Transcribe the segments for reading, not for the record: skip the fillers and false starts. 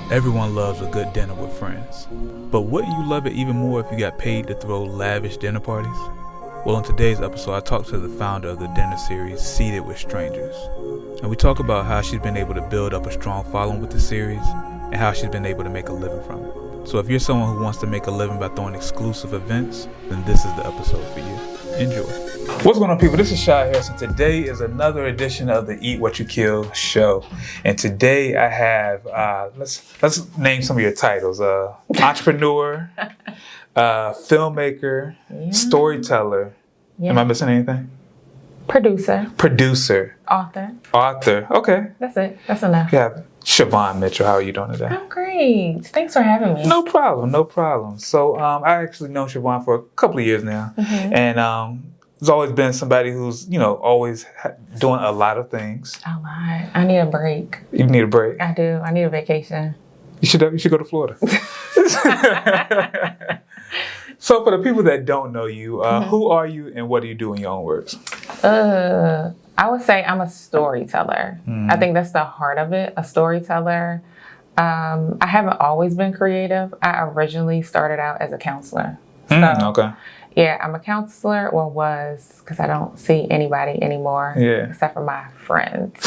Everyone loves a good dinner with friends. But wouldn't you love it even more if you got paid to throw lavish dinner parties? Well, in today's episode, I talked to the founder of the dinner series, Seated with Strangers. And we talk about how she's been able to build up a strong following with the series and how she's been able to make a living from it. So if you're someone who wants to make a living by throwing exclusive events, then this is the episode for you. Enjoy. What's going on, people? This is Shy Harrison. Today is another edition of the Eat What You Kill show. And today I have, let's name some of your titles. Entrepreneur, filmmaker, storyteller. Yeah. Am I missing anything? Producer. Author. Okay. That's it. That's enough. Yeah. Shivawn Mitchell, how are you doing today? I'm great. Thanks for having me. No problem. So I actually know Shivawn for a couple of years now. Mm-hmm. And there's always been somebody who's, always doing a lot of things. A lot. I need a break. You need a break? I do. I need a vacation. You should go to Florida. So for the people that don't know you, who are you and what do you do in your own words? I would say I'm a storyteller. I think that's the heart of it, a storyteller. I haven't always been creative. I originally started out as a counselor. Okay. Yeah, I'm a counselor, or was, because I don't see anybody anymore, except for my friends.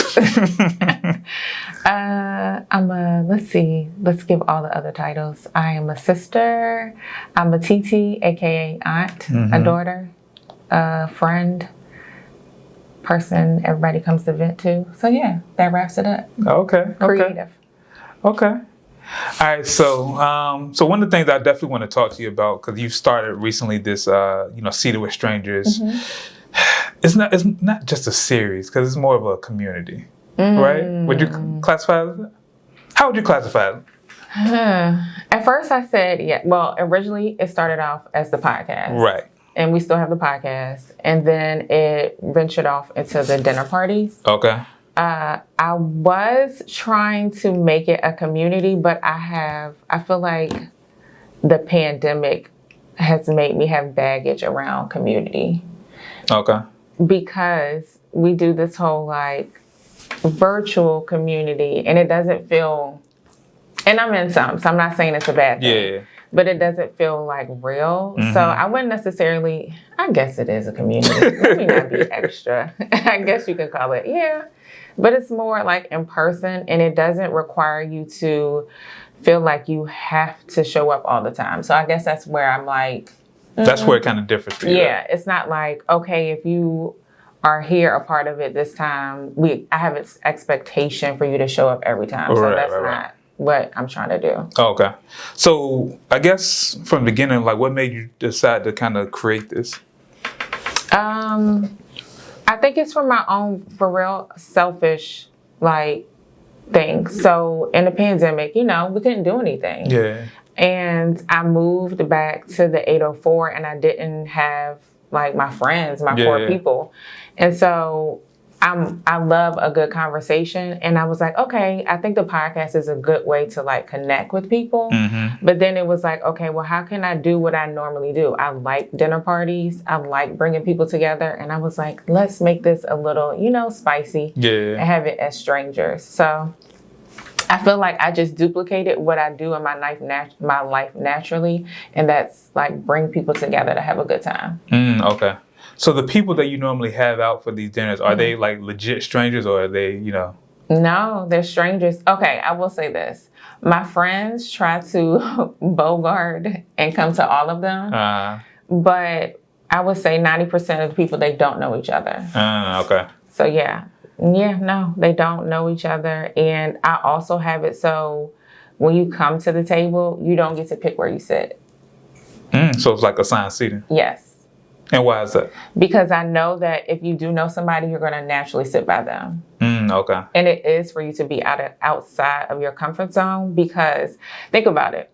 Let's give all the other titles. I am a sister. I'm a TT, aka aunt, a daughter, a friend, person everybody comes to vent to. So yeah, that wraps it up. Okay. Creative. Okay. All right, so one of the things I definitely want to talk to you about, because you started recently this, Seated with Strangers. It's not just a series, because it's more of a community, right? Would you classify it? How would you classify it? At first I said, yeah. Well, originally it started off as the podcast. Right. And we still have the podcast. And then it ventured off into the dinner parties. Okay. I was trying to make it a community, but I feel like the pandemic has made me have baggage around community. Okay. Because we do this whole virtual community and it doesn't feel, and I'm in some, so I'm not saying it's a bad thing. Yeah. But it doesn't feel real. Mm-hmm. So I wouldn't necessarily, I guess it is a community. Let me not be extra. I guess you could call it, yeah. But it's more in person, and it doesn't require you to feel like you have to show up all the time. So I guess that's where I'm That's where it kind of differs for you. Yeah, it's not okay, if you are here a part of it this time, I have an expectation for you to show up every time. So that's not what I'm trying to do. Oh, okay. So I guess from the beginning, what made you decide to kind of create this? I think it's for my own, for real, selfish, thing. So in the pandemic, we couldn't do anything. Yeah. And I moved back to the 804 and I didn't have my friends, my core people. And so I love a good conversation. And I was okay, I think the podcast is a good way to connect with people. Mm-hmm. But then it was okay, well, how can I do what I normally do? I like dinner parties. I like bringing people together. And I was let's make this a little, spicy. Yeah. And have it as strangers. So I feel like I just duplicated what I do in my life naturally. And that's bring people together to have a good time. Okay. So the people that you normally have out for these dinners, are they legit strangers or are they, No, they're strangers. Okay, I will say this. My friends try to bogart and come to all of them. But I would say 90% of the people, they don't know each other. Okay. So yeah. Yeah, no, they don't know each other. And I also have it so when you come to the table, you don't get to pick where you sit. So it's assigned seating? Yes. And why is that? Because I know that if you do know somebody, you're going to naturally sit by them. Okay. And it is for you to be outside of your comfort zone because think about it.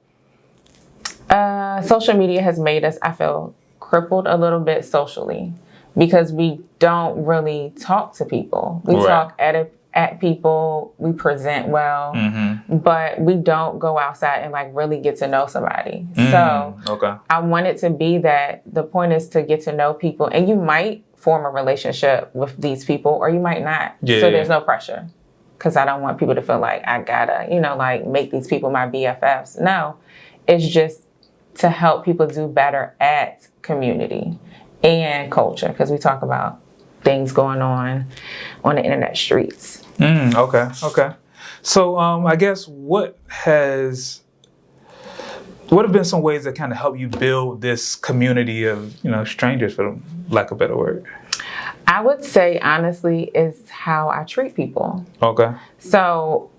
Social media has made us, I feel, crippled a little bit socially because we don't really talk to people. We talk at people, we present well, but we don't go outside and really get to know somebody. So I want it to be that the point is to get to know people, and you might form a relationship with these people or you might not. So there's no pressure. because I don't want people to feel like I gotta, like make these people my BFFs. No, it's just to help people do better at community and culture, because we talk about things going on the internet streets. Okay. So I guess what have been some ways that kind of help you build this community of, strangers, for lack of a better word? I would say, honestly, is how I treat people. Okay. So,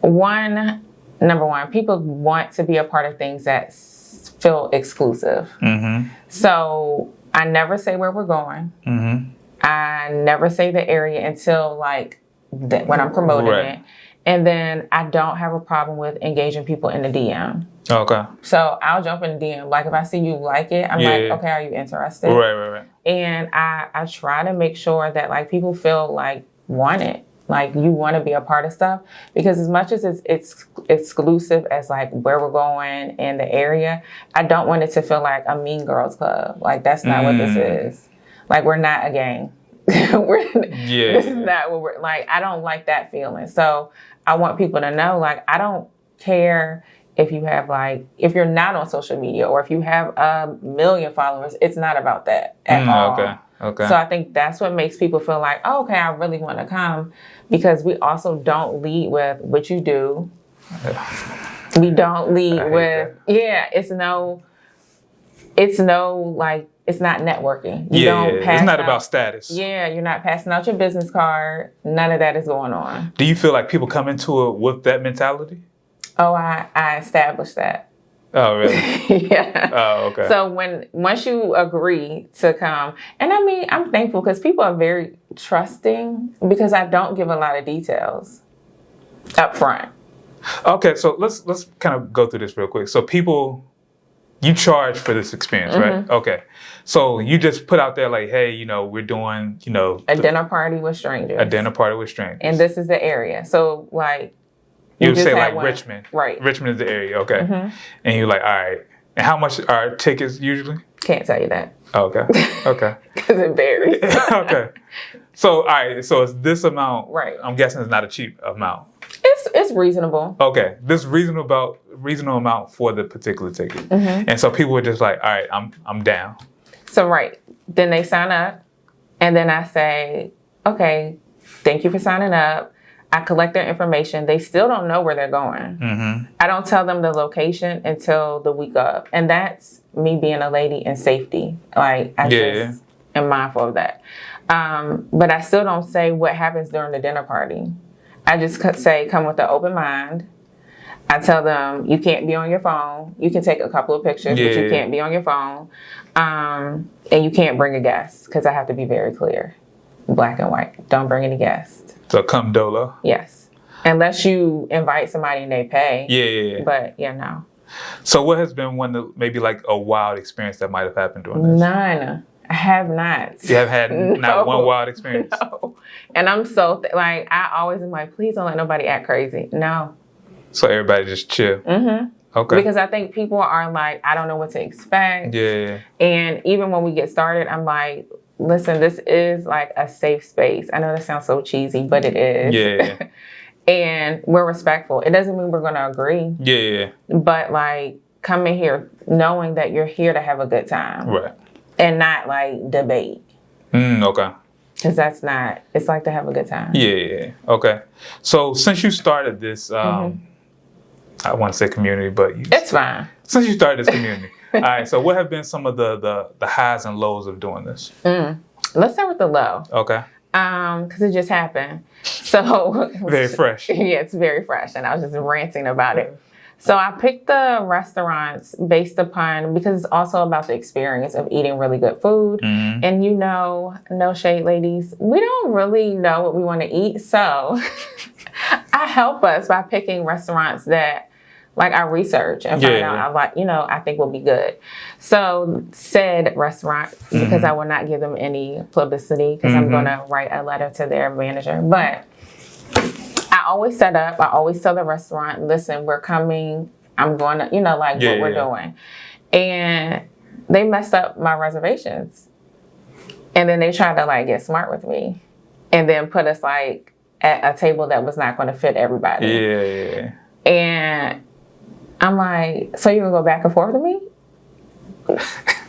number one, people want to be a part of things that feel exclusive. Mm-hmm. So, I never say where we're going. Mm-hmm. I never say the area until when I'm promoting it. And then I don't have a problem with engaging people in the DM. Okay. So I'll jump in the DM. Like if I see you like it, I'm like, okay, are you interested? Right. And I try to make sure that people feel wanted. Like you want to be a part of stuff, because as much as it's exclusive as where we're going in the area, I don't want it to feel like a Mean Girls Club. That's not what this is. We're not a gang. This is not what we're I don't like that feeling. So I want people to know, I don't care if you have if you're not on social media or if you have 1 million followers. It's not about that at all. Okay. So I think that's what makes people feel like, oh, okay, I really want to come, because we also don't lead with what you do. We don't lead with it's not networking. You don't pass it's not out, about status. Yeah, you're not passing out your business card. None of that is going on. Do you feel like people come into it with that mentality? Oh, I established that. Oh, really? Yeah. Oh, okay. So once you agree to come, and I mean, I'm thankful because people are very trusting, because I don't give a lot of details up front. Okay, so let's kind of go through this real quick. So you charge for this experience, right? Okay. So you just put out there hey, we're doing, a dinner party with strangers. A dinner party with strangers. And this is the area. So you would say Richmond. Right. Richmond is the area, okay. Mm-hmm. And you're all right. And how much are tickets usually? Can't tell you that. Okay. Because it varies. Okay. So, all right. So it's this amount. Right. I'm guessing it's not a cheap amount. It's reasonable. Okay. This reasonable amount for the particular ticket. Mm-hmm. And so people were just all right, I'm down. So, then they sign up, and then I say, okay, thank you for signing up. I collect their information. They still don't know where they're going. Mm-hmm. I don't tell them the location until the week of. And that's me being a lady in safety. I just am mindful of that. But I still don't say what happens during the dinner party. I just say, come with an open mind. I tell them, you can't be on your phone. You can take a couple of pictures, but you can't be on your phone. And you can't bring a guest, because I have to be very clear. Black and white. Don't bring any guests. So come dolo. Yes. Unless you invite somebody and they pay. Yeah. But no. So what has been maybe a wild experience that might have happened during this? None. I have not. You have had not one wild experience? No. And I'm so, I always am please don't let nobody act crazy. No. So everybody just chill? Mm-hmm. Okay. Because I think people are I don't know what to expect. Yeah. And even when we get started, I'm listen, this is a safe space. I know that sounds so cheesy, but it is. Yeah. And we're respectful. It doesn't mean we're going to agree. Yeah. But come in here knowing that you're here to have a good time. Right. And not debate. Okay. Because that's not, it's to have a good time. Yeah. Okay. So since you started this, I want to say community, but it's fine. Since you started this community. All right. So what have been some of the highs and lows of doing this? Let's start with the low. Okay. Because it just happened. So very fresh. Yeah, it's very fresh. And I was just ranting about it. So I picked the restaurants based upon, because it's also about the experience of eating really good food. Mm-hmm. And no shade, ladies, we don't really know what we want to eat. So I help us by picking restaurants that I research and find out I think will be good. So said restaurant, because I will not give them any publicity, because I'm going to write a letter to their manager. But I always set up, I always tell the restaurant, listen, we're coming. I'm going to, what we're doing. And they messed up my reservations. And then they tried to get smart with me. And then put us at a table that was not going to fit everybody. Yeah. And I'm like, so you're going to go back and forth with me?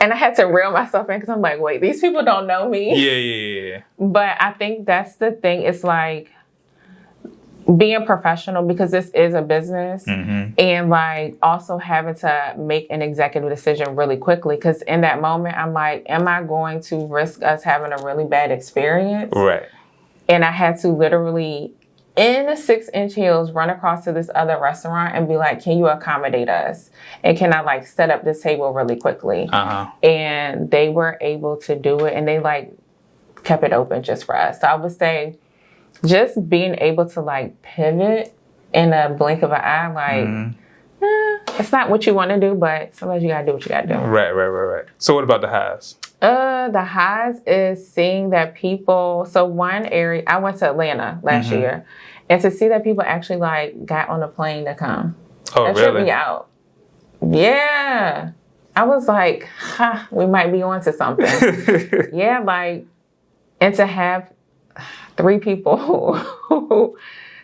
And I had to reel myself in because I'm like, wait, these people don't know me. Yeah. But I think that's the thing. It's like being professional, because this is a business, and like also having to make an executive decision really quickly. Because in that moment, I'm like, am I going to risk us having a really bad experience? Right. And I had to literally, in the 6-inch heels, run across to this other restaurant and be like, can you accommodate us? And can I like set up this table really quickly? And they were able to do it, and they like kept it open just for us. So I would say just being able to like pivot in a blink of an eye, like, it's not what you want to do, but sometimes you gotta do what you gotta do. Right. So what about the highs? The highs is seeing that people, so one area, I went to Atlanta last year, and to see that people actually like got on a plane to come. Oh, that really? tripped me out. Yeah. I was like, we might be on to something. Yeah, like, and to have 3 people who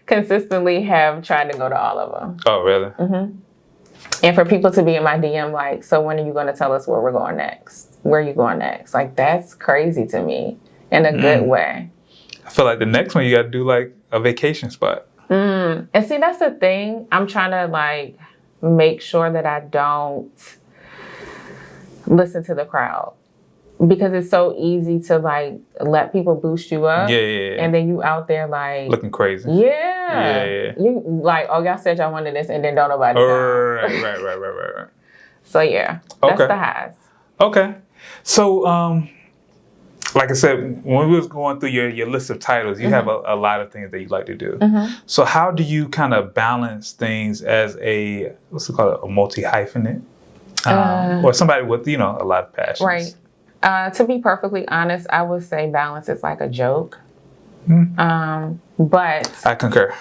consistently have tried to go to all of them. Oh, really? And for people to be in my DM like, so when are you going to tell us where we're going next? Where are you going next? Like, that's crazy to me in a good way. I feel like the next one you got to do like a vacation spot. And see, that's the thing. I'm trying to like make sure that I don't listen to the crowd, because it's so easy to like let people boost you up. Yeah. And then you out there like looking crazy. Yeah. You like, oh, y'all said y'all wanted this, and then don't nobody know. Right. So yeah, that's the highs. Okay. So like I said, when we was going through your list of titles, you have a lot of things that you like to do. So how do you kind of balance things as a, what's it called, a multi-hyphenate? Or somebody with, a lot of passions? Right. To be perfectly honest, I would say balance is like a joke. But I concur.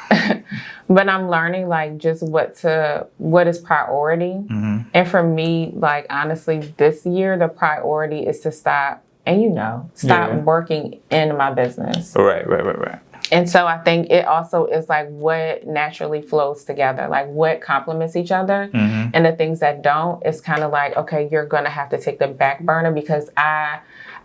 But I'm learning like just what is priority. And for me, like honestly, this year the priority is to stop working in my business. Right. And so I think it also is like what naturally flows together, like what complements each other. And the things that don't, it's kind of like, okay, you're going to have to take the back burner, because I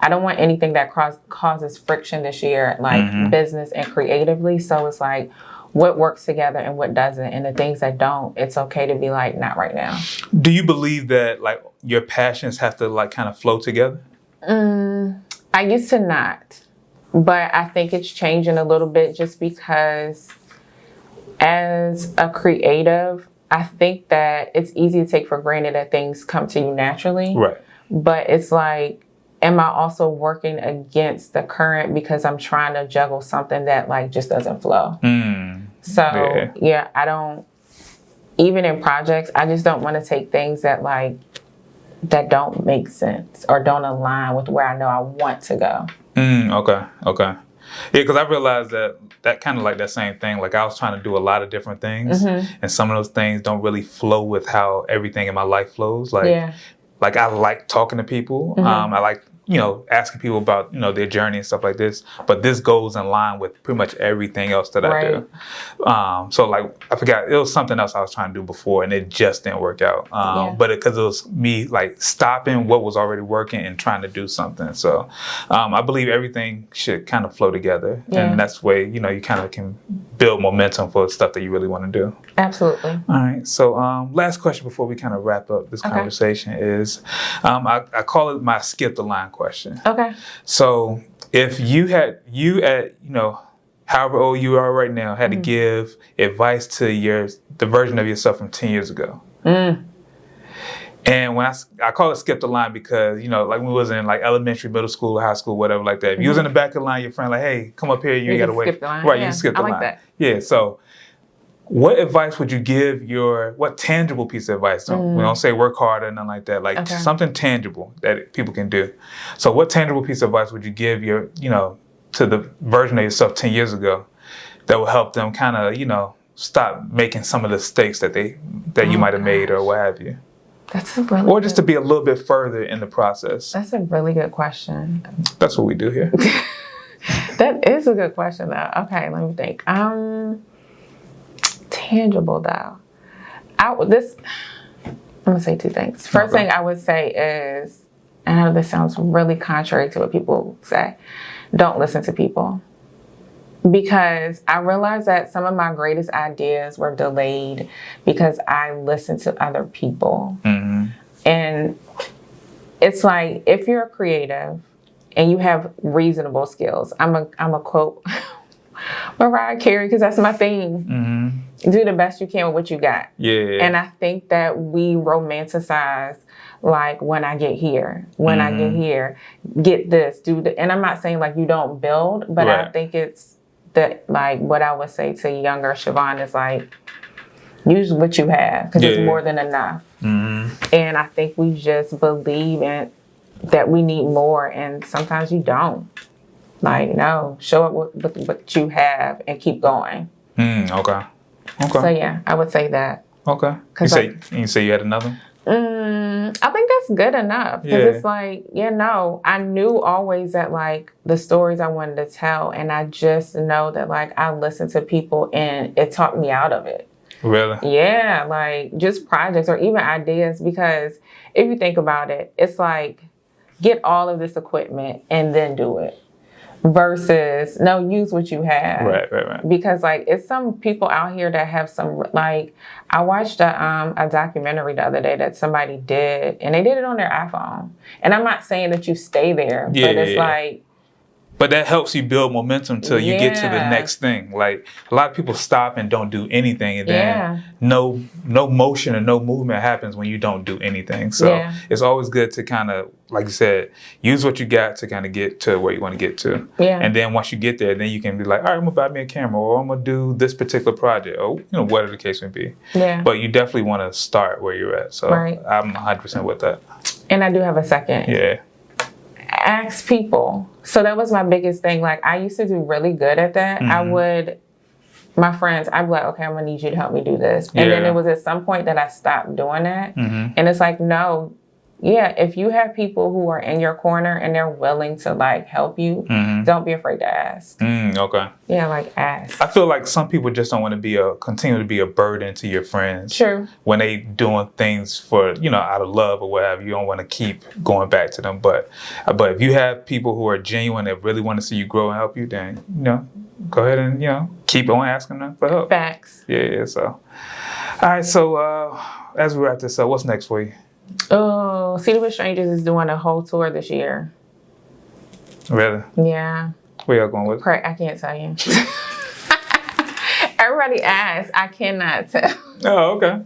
don't want anything that causes friction this year, like business and creatively. So it's like what works together and what doesn't. And the things that don't, it's okay to be like, not right now. Do you believe that like your passions have to like kind of flow together? I used to not. But I think it's changing a little bit, just because as a creative, I think that it's easy to take for granted that things come to you naturally. Right. But it's like, am I also working against the current because I'm trying to juggle something that like just doesn't flow? So yeah, I don't, even in projects, I just don't want to take things that don't make sense or don't align with where I know I want to go. Okay. Yeah, because I realized that kind of like that same thing. Like I was trying to do a lot of different things, and some of those things don't really flow with how everything in my life flows. Like I like talking to people. I like asking people about their journey and stuff like this. But this goes in line with pretty much everything else that I do. So like I forgot, it was something else I was trying to do before, and it just didn't work out. But because it was me like stopping what was already working and trying to do something. So I believe everything should kind of flow together, and that's the way you kind of can build momentum for stuff that you really want to do. Absolutely. All right. So last question before we kind of wrap up this conversation is, I call it my skip the line question. Okay. So if you at however old you are right now, had to give advice to the version of yourself from 10 years ago. And when I call it skip the line because, like when we was in like elementary, middle school, high school, whatever like that. If you was in the back of the line, your friend like, hey, come up here, you ain't got to wait. Skip the line. Right, you can skip the line. I like that. Yeah, so what advice would you give what tangible piece of advice? We don't say work hard or nothing like that. Like something tangible that people can do. So what tangible piece of advice would you give to the version of yourself 10 years ago that will help them kind of, stop making some of the mistakes that you might have made or what have you? That's a really or just to be a little bit further in the process. That's a really good question. That's what we do here. That is a good question, though. Okay, let me think. Tangible, though. I'm gonna say two things. First thing I would say is, I know this sounds really contrary to what people say, don't listen to people. Because I realized that some of my greatest ideas were delayed because I listened to other people. Mm-hmm. And it's like, if you're a creative and you have reasonable skills, I'm a quote Mariah Carey, because that's my theme. Mm-hmm. Do the best you can with what you got. Yeah. And I think that we romanticize, like, when I get here, get this, do the, and I'm not saying like you don't build, but right. I think it's that, like, what I would say to younger Shivawn is like, use what you have, because it's more than enough. Mm-hmm. And I think we just believe in that we need more, and sometimes you don't. Like, no, show up with what you have and keep going. Okay. So yeah, I would say that. Okay. You say you had another? I think that's good enough, because it's like, I knew always that, like, the stories I wanted to tell, and I just know that, like, I listened to people and it talked me out of it. Really? Yeah, like, just projects or even ideas, because if you think about it, it's like, get all of this equipment and then do it. Versus, no, use what you have. Right. Because, like, it's some people out here that have some, like, I watched a documentary the other day that somebody did, and they did it on their iPhone. And I'm not saying that you stay there, but it's like... But that helps you build momentum till you get to the next thing. Like, a lot of people stop and don't do anything, and then no motion and no movement happens when you don't do anything. So it's always good to kind of, like you said, use what you got to kind of get to where you want to get to. Yeah. And then once you get there, then you can be like, all right, I'm going to buy me a camera, or I'm going to do this particular project, or, whatever the case may be. Yeah. But you definitely want to start where you're at. So I'm 100% with that. And I do have a second. Yeah. Ask people. So that was my biggest thing. Like, I used to do really good at that. Mm-hmm. My friends, I'd be like, okay, I'm going to need you to help me do this. And then it was at some point that I stopped doing that. Mm-hmm. And it's like, no, if you have people who are in your corner and they're willing to, like, help you, don't be afraid to ask. Okay. Yeah, like, ask. I feel like some people just don't want to continue to be a burden to your friends. True. When they doing things for, out of love or whatever, you don't want to keep going back to them. But if you have people who are genuine that really want to see you grow and help you, then, go ahead and, keep on asking them for help. Facts. Yeah, so. All right, so as we wrap this up, what's next for you? Oh, City with Strangers is doing a whole tour this year. Really? Yeah. Where y'all going with? I can't tell you. Everybody asks. I cannot tell. Oh, okay.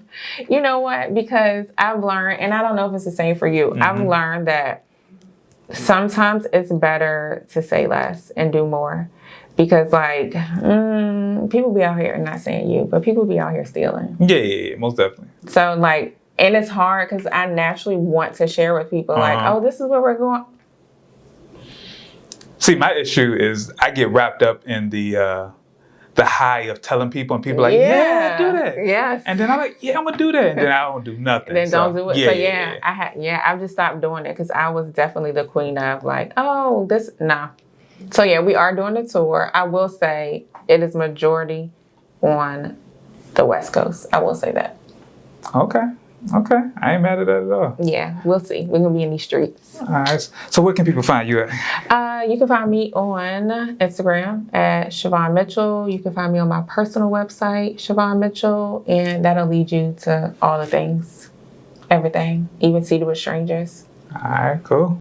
You know what? Because I've learned, and I don't know if it's the same for you, I've learned that sometimes it's better to say less and do more. Because, like, people be out here, not saying you, but people be out here stealing. Yeah, most definitely. So, like, and it's hard because I naturally want to share with people, like, oh, this is where we're going. See, my issue is I get wrapped up in the high of telling people, and people are like, yeah, do that. Yes. And then I'm like, yeah, I'm going to do that. And then I don't do nothing. And then don't do it. I've just stopped doing it because I was definitely the queen of, like, oh, nah. So, yeah, we are doing the tour. I will say it is majority on the West Coast. I will say that. Okay. I ain't mad at that at all. Yeah, we'll see. We're going to be in these streets. All right. So where can people find you at? You can find me on Instagram at Shivawn Mitchell. You can find me on my personal website, Shivawn Mitchell, and that'll lead you to all the things, everything, even Seated with Strangers. All right, cool.